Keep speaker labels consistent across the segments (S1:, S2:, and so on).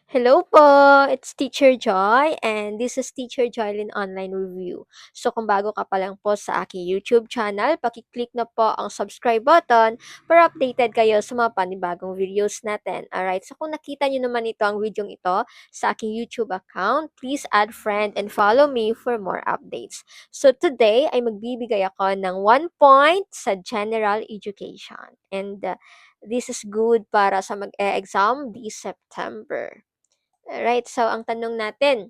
S1: Hello po! It's Teacher Joy and this is Teacher Joylyn Online Review. So kung bago ka pa lang po sa aking YouTube channel, pakiclick na po ang subscribe button para updated kayo sa mga panibagong videos natin. Alright, so kung nakita nyo naman ito ang video ito sa aking YouTube account, please add friend and follow me for more updates. So today ay magbibigay ako ng 1 point sa General Education and this is good para sa mag-exam this September. Alright, so ang tanong natin,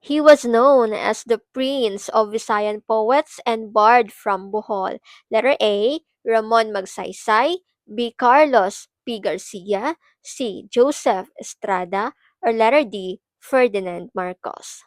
S1: he was known as the Prince of Visayan poets and bard from Bohol. Letter A, Ramon Magsaysay. B. Carlos P. Garcia. C. Joseph Estrada. Or letter D, Ferdinand Marcos.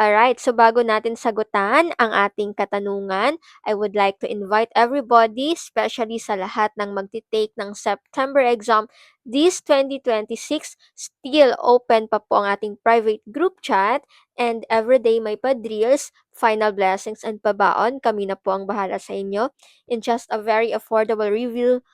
S1: Alright, so bago natin sagutan ang ating katanungan, I would like to invite everybody, especially sa lahat ng magti-take ng September exam this 2026, still open pa po ang ating private group chat and everyday may pa-drills, final blessings and pabaon. Kami na po ang bahala sa inyo in just a very affordable review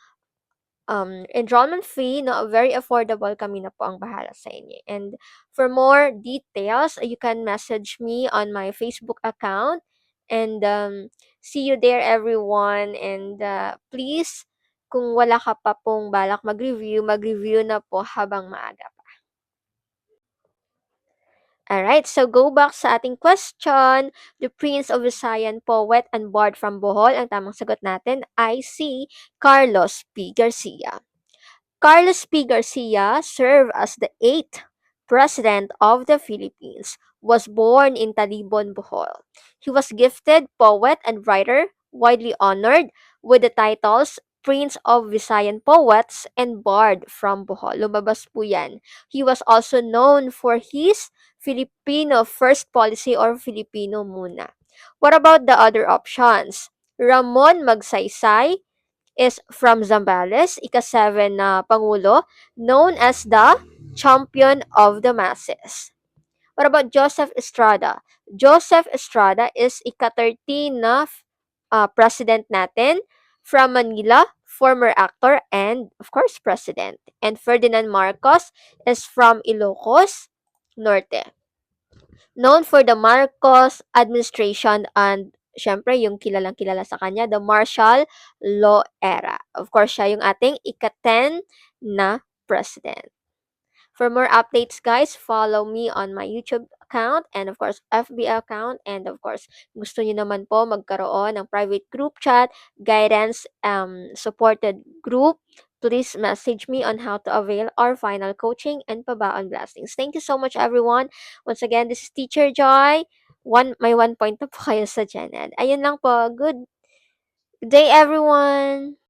S1: enrollment fee, no, very affordable, kami na po ang bahala sa inyo. And for more details, you can message me on my Facebook account and see you there everyone. And please, kung wala ka pa pong balak mag-review na po habang maaga pa. Alright, so go back sa ating question. The Prince of Visayan poet and bard from Bohol, ang tamang sagot natin ay si Carlos P. Garcia. Carlos P. Garcia served as the 8th President of the Philippines, was born in Talibon, Bohol. He was gifted poet and writer, widely honored with the titles Prince of Visayan Poets and Bard from Bohol. Lumabas po yan. He was also known for his Filipino first policy or Filipino muna. What about the other options? Ramon Magsaysay is from Zambales, ika-7 na Pangulo, known as the Champion of the Masses. What about Joseph Estrada? Joseph Estrada is ika-13 na president natin from Manila, former actor and of course president. And Ferdinand Marcos is from Ilocos Norte, known for the Marcos administration and syempre yung kilalang-kilala sa kanya, the martial law era. Of course, siya yung ating ika-10 na president. For more updates, guys, follow me on my YouTube account and of course FB account, and of course gusto niyo naman po magkaroon ng private group chat, guidance, supported group, please message me on how to avail our final coaching and pabaon blessings. Thank you so much, everyone. Once again, this is Teacher Joy. May 1 point na po kayo sa channel. Ayun lang po. Good day, everyone!